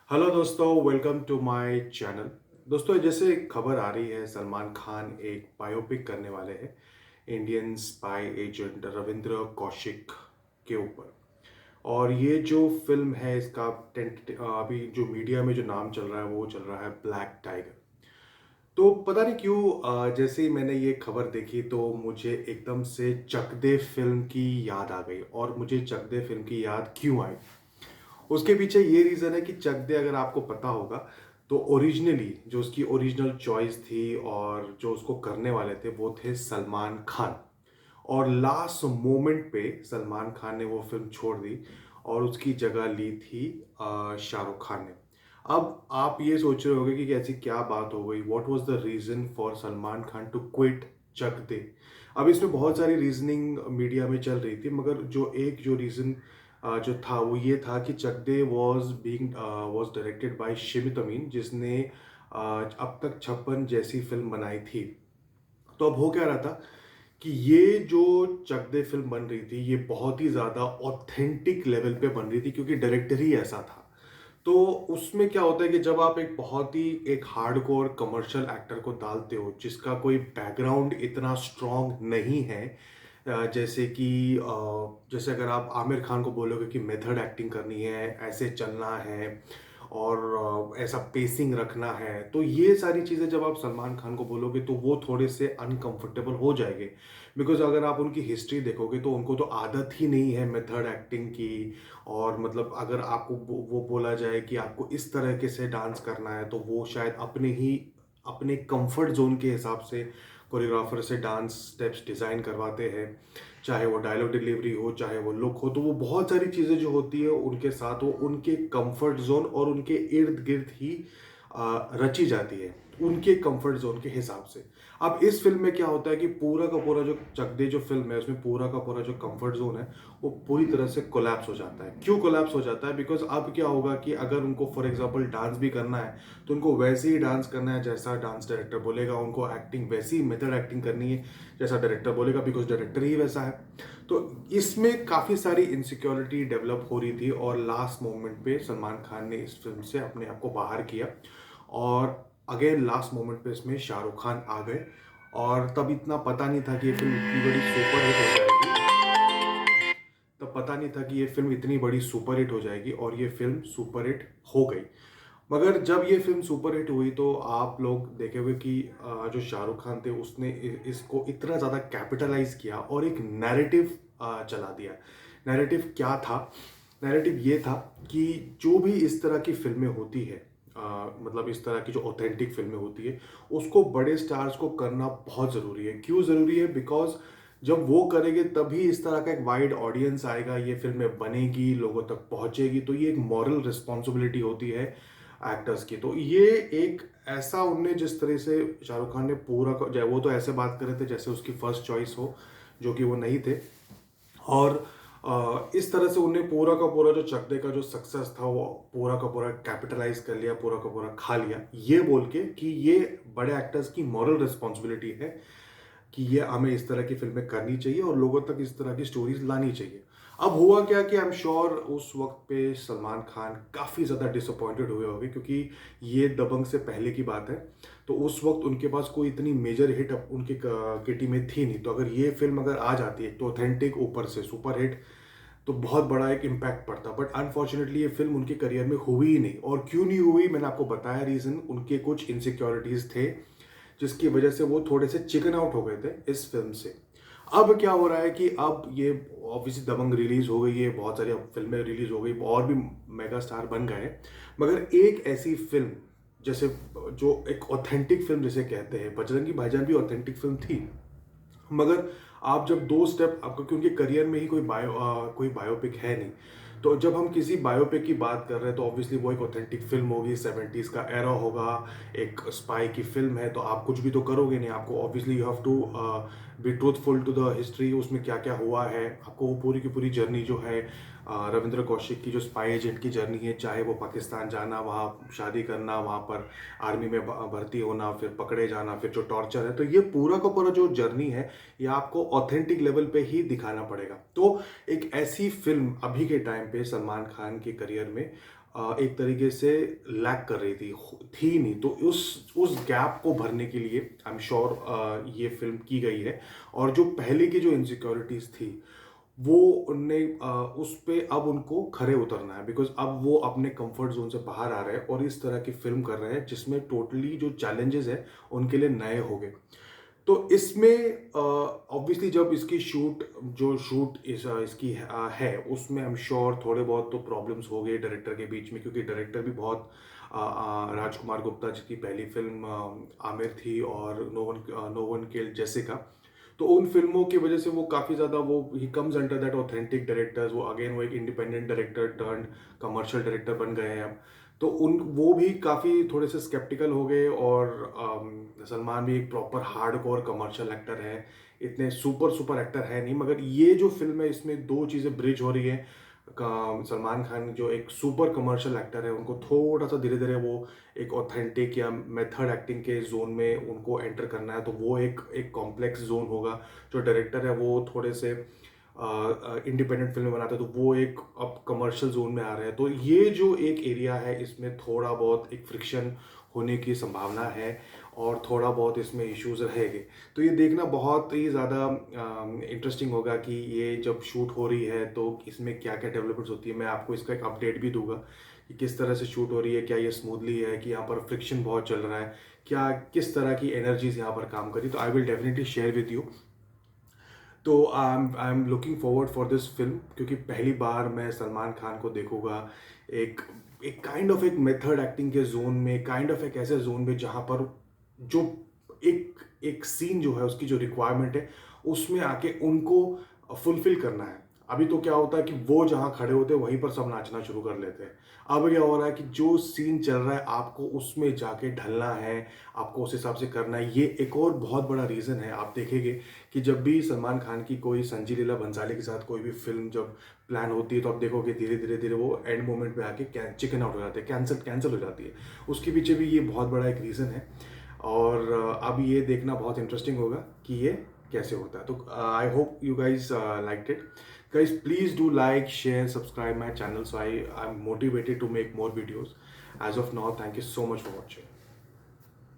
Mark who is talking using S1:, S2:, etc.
S1: Hello दोस्तों, welcome to my channel. दोस्तों, जैसे खबर आ रही है, सलमान खान एक बायोपिक करने वाले हैं Indian spy agent Ravindra Kaushik के ऊपर। और ये जो फिल्म है इसका अभी जो मीडिया में जो नाम चल रहा है वो चल रहा है ब्लैक टाइगर। तो पता नहीं क्यों जैसे ही मैंने ये खबर देखी तो मुझे एकदम से चक दे फिल्म की याद आ गई। और मुझे चक दे फिल्म की याद क्यों आई, उसके पीछे ये रीज़न है कि चक दे, अगर आपको पता होगा, तो ओरिजिनली जो उसकी ओरिजिनल चॉइस थी और जो उसको करने वाले थे वो थे सलमान खान। और लास्ट मोमेंट पे सलमान खान ने वो फिल्म छोड़ दी और उसकी जगह ली थी शाहरुख खान ने। अब आप ये सोच रहे होंगे कि ऐसी क्या बात हो गई, what was the reason for Salman Khan to quit Chak De. अब इसमें बहुत सारी रीजनिंग मीडिया में चल रही थी, मगर जो रीज़न जो था वो ये था कि चक दे वाज डायरेक्टेड बाय शिमित अमीन, जिसने अब तक 56 जैसी फिल्म बनाई थी। तो अब हो क्या रहा था कि ये जो चक दे फिल्म बन रही थी ये बहुत ही ज़्यादा ऑथेंटिक लेवल पे बन रही थी, क्योंकि डायरेक्टर ही ऐसा था। तो उसमें क्या होता है कि जब आप एक बहुत ही एक हार्डकोर कमर्शियल एक्टर को डालते हो जिसका कोई बैकग्राउंड इतना स्ट्रांग नहीं है, जैसे कि जैसे अगर आप आमिर खान को बोलोगे कि मेथड एक्टिंग करनी है, ऐसे चलना है और ऐसा पेसिंग रखना है, तो ये सारी चीज़ें जब आप सलमान खान को बोलोगे तो वो थोड़े से अनकंफर्टेबल हो जाएंगे। बिकॉज अगर आप उनकी हिस्ट्री देखोगे तो उनको तो आदत ही नहीं है मेथड एक्टिंग की। और मतलब अगर आपको वो बोला जाए कि आपको इस तरीके से डांस करना है तो वो शायद अपने कंफर्ट जोन के हिसाब से कोरियोग्राफर से डांस स्टेप्स डिज़ाइन करवाते हैं। चाहे वो डायलॉग डिलीवरी हो, चाहे वो लुक हो, तो वो बहुत सारी चीज़ें जो होती है उनके साथ वो उनके कंफर्ट जोन और उनके इर्द गिर्द ही रची जाती है, उनके कंफर्ट जोन के हिसाब से। अब इस फिल्म में क्या होता है कि पूरा का पूरा जो चक दे जो फिल्म है उसमें पूरा का पूरा जो कंफर्ट जोन है वो पूरी तरह से कोलैप्स हो जाता है। क्यों कोलैप्स हो जाता है? बिकॉज अब क्या होगा कि अगर उनको फॉर एग्जांपल डांस भी करना है तो उनको वैसे ही डांस करना है जैसा डांस डायरेक्टर बोलेगा, उनको एक्टिंग वैसी मेथड एक्टिंग करनी है जैसा डायरेक्टर बोलेगा, बिकॉज डायरेक्टर ही वैसा है। तो इसमें काफ़ी सारी इनसिक्योरिटी डेवलप हो रही थी और लास्ट मोमेंट पे सलमान खान ने इस फिल्म से अपने आप को बाहर किया। और अगेन लास्ट मोमेंट पे इसमें शाहरुख खान आ गए। और तब इतना पता नहीं था कि ये फिल्म इतनी बड़ी सुपर हिट हो जाएगी। तब पता नहीं था कि ये फिल्म इतनी बड़ी सुपर हिट हो जाएगी और ये फिल्म सुपर हिट हो गई। मगर जब ये फिल्म सुपर हिट हुई तो आप लोग देखे हुए कि जो शाहरुख खान थे उसने इसको इतना ज़्यादा कैपिटलाइज किया और एक नैरेटिव चला दिया। नैरेटिव क्या था? नैरेटिव ये था कि जो भी इस तरह की फिल्में होती है, मतलब इस तरह की जो ऑथेंटिक फिल्में होती है उसको बड़े स्टार्स को करना बहुत ज़रूरी है। क्यों ज़रूरी है? बिकॉज जब वो करेंगे तभी इस तरह का एक वाइड ऑडियंस आएगा, ये फिल्में बनेगी, लोगों तक पहुंचेगी। तो ये एक मॉरल रिस्पॉन्सिबिलिटी होती है एक्टर्स की। तो ये एक ऐसा उनने जिस तरह से शाहरुख खान ने वो तो ऐसे बात कर रहे थे जैसे उसकी फर्स्ट चॉइस हो, जो कि वो नहीं थे। और इस तरह से उन्हें पूरा का पूरा जो चक दे का जो सक्सेस था वो पूरा का पूरा कैपिटलाइज कर लिया, पूरा का पूरा खा लिया, ये बोल के कि ये बड़े एक्टर्स की मॉरल रिस्पॉन्सिबिलिटी है कि ये हमें इस तरह की फिल्में करनी चाहिए और लोगों तक इस तरह की स्टोरीज लानी चाहिए। अब हुआ क्या कि आई एम श्योर उस वक्त पे सलमान खान काफ़ी ज़्यादा डिसअपॉइंटेड हुए होंगे, क्योंकि ये दबंग से पहले की बात है। तो उस वक्त उनके पास कोई इतनी मेजर हिट उनके किटी में थी नहीं। तो अगर ये फिल्म अगर आ जाती है तो ऑथेंटिक ऊपर से सुपर हिट, तो बहुत बड़ा एक इम्पैक्ट पड़ता। बट अनफॉर्चुनेटली ये फिल्म उनके करियर में हुई ही नहीं। और क्यों नहीं हुई, मैंने आपको बताया रीज़न, उनके कुछ इनसिक्योरिटीज़ थे जिसकी वजह से वो थोड़े से चिकन आउट हो गए थे इस फिल्म से। अब क्या हो रहा है कि अब ये ऑब्वियसली दबंग रिलीज हो गई है, बहुत सारी अब फिल्में रिलीज हो गई और भी मेगा स्टार बन गए हैं। मगर एक ऐसी फिल्म जैसे जो एक ऑथेंटिक फिल्म जिसे कहते हैं, बजरंगी भाईजान भी ऑथेंटिक फिल्म थी। मगर आप जब दो स्टेप आपको, क्योंकि करियर में ही कोई बायोपिक है नहीं, तो जब हम किसी बायोपिक की बात कर रहे हैं तो ऑब्वियसली वो एक ऑथेंटिक फिल्म होगी, 70s का एरा होगा, एक स्पाई की फिल्म है, तो आप कुछ भी तो करोगे नहीं। आपको obviously you have to be truthful to the history, उसमें क्या क्या हुआ है, आपको वो पूरी की पूरी जर्नी जो है रविंद्र कौशिक की जो स्पाई एजेंट की जर्नी है, चाहे वो पाकिस्तान जाना, वहाँ शादी करना, वहाँ पर आर्मी में भर्ती होना, फिर पकड़े जाना, फिर जो टॉर्चर है, तो ये पूरा का पूरा जो जर्नी है ये आपको ऑथेंटिक लेवल पे ही दिखाना पड़ेगा। तो एक ऐसी फिल्म अभी के टाइम पे सलमान खान के करियर में एक तरीके से लैक कर रही थी नहीं, तो उस गैप को भरने के लिए आई एम श्योर ये फ़िल्म की गई है। और जो पहले की जो इनसिक्योरिटीज़ थी, वो उनने उस पे अब उनको खरे उतरना है, बिकॉज़ अब वो अपने कंफर्ट ज़ोन से बाहर आ रहे हैं और इस तरह की फ़िल्म कर रहे हैं जिसमें टोटली जो चैलेंजेज़ हैं, उनके लिए नए हो गए। तो इसमें ऑब्वियसली जब इसकी शूट इसकी है, उसमें आई एम श्योर थोड़े बहुत तो प्रॉब्लम्स हो गए डायरेक्टर के बीच में, क्योंकि डायरेक्टर भी बहुत राजकुमार गुप्ता जी की पहली फ़िल्म आमिर थी, और नो वन किल्ड जेसिका। तो उन फ़िल्मों की वजह से वो काफ़ी ज़्यादा वो he comes under that authentic directors, वो अगेन वो एक independent director turned commercial director बन गए हैं अब। तो उन वो भी काफ़ी थोड़े से स्केप्टिकल हो गए, और सलमान भी एक प्रॉपर हार्डकोर कमर्शियल एक्टर है, इतने सुपर सुपर एक्टर है नहीं, मगर ये जो फ़िल्म है इसमें 2 चीज़ें ब्रिज हो रही हैं। सलमान खान जो एक सुपर कमर्शियल एक्टर है, उनको थोड़ा-सा धीरे-धीरे वो एक ऑथेंटिक या मेथड एक्टिंग के ज़ोन में उनको एंटर करना है, तो वो एक एक कॉम्प्लेक्स ज़ोन होगा। जो डायरेक्टर है वो थोड़े से इंडिपेंडेंट फ़िल्में बनाते हैं, तो वो एक अब कमर्शियल ज़ोन में आ रहे हैं। तो ये जो एक एरिया है, इसमें थोड़ा बहुत एक फ्रिक्शन होने की संभावना है, और थोड़ा बहुत इसमें इश्यूज़ रहेंगे। तो ये देखना बहुत ही ज़्यादा इंटरेस्टिंग होगा कि ये जब शूट हो रही है तो इसमें क्या-क्या डेवलपमेंट्स होती है। मैं आपको इसका एक अपडेट भी दूँगा कि किस तरह से शूट हो रही है, क्या ये स्मूथली है, कि यहाँ पर फ्रिक्शन बहुत चल रहा है, क्या किस तरह की एनर्जीज़ यहाँ पर काम कर रही है। तो I will definitely share with you. तो I am looking forward for this film, क्योंकि पहली बार मैं सलमान खान को देखूंगा एक एक काइंड ऑफ एक मेथड एक्टिंग के जोन में, काइंड ऑफ एक ऐसे जोन में जहाँ पर जो एक एक सीन जो है उसकी जो रिक्वायरमेंट है, उसमें आके उनको फुलफिल करना है। अभी तो क्या होता है कि वो जहाँ खड़े होते हैं वहीं पर सब नाचना शुरू कर लेते हैं। अब क्या हो रहा है कि जो सीन चल रहा है आपको उसमें जाके ढलना है, आपको उस हिसाब से करना है। ये एक और बहुत बड़ा रीज़न है, आप देखेंगे कि जब भी सलमान खान की कोई संजय लीला भंसाली के साथ कोई भी फिल्म जब प्लान होती है, तो आप देखोगे धीरे धीरे धीरे वो एंड मोमेंट पे आके चिकन आउट हो जाते हैं, कैंसिल कैंसिल हो जाती है। उसके पीछे भी ये बहुत बड़ा एक रीज़न है, और अब ये देखना बहुत इंटरेस्टिंग होगा कि ये कैसे होता है। तो I hope you guys like it. Guys please do like, share, subscribe my channel, so I am motivated to make more videos. As of now, thank you so much for watching.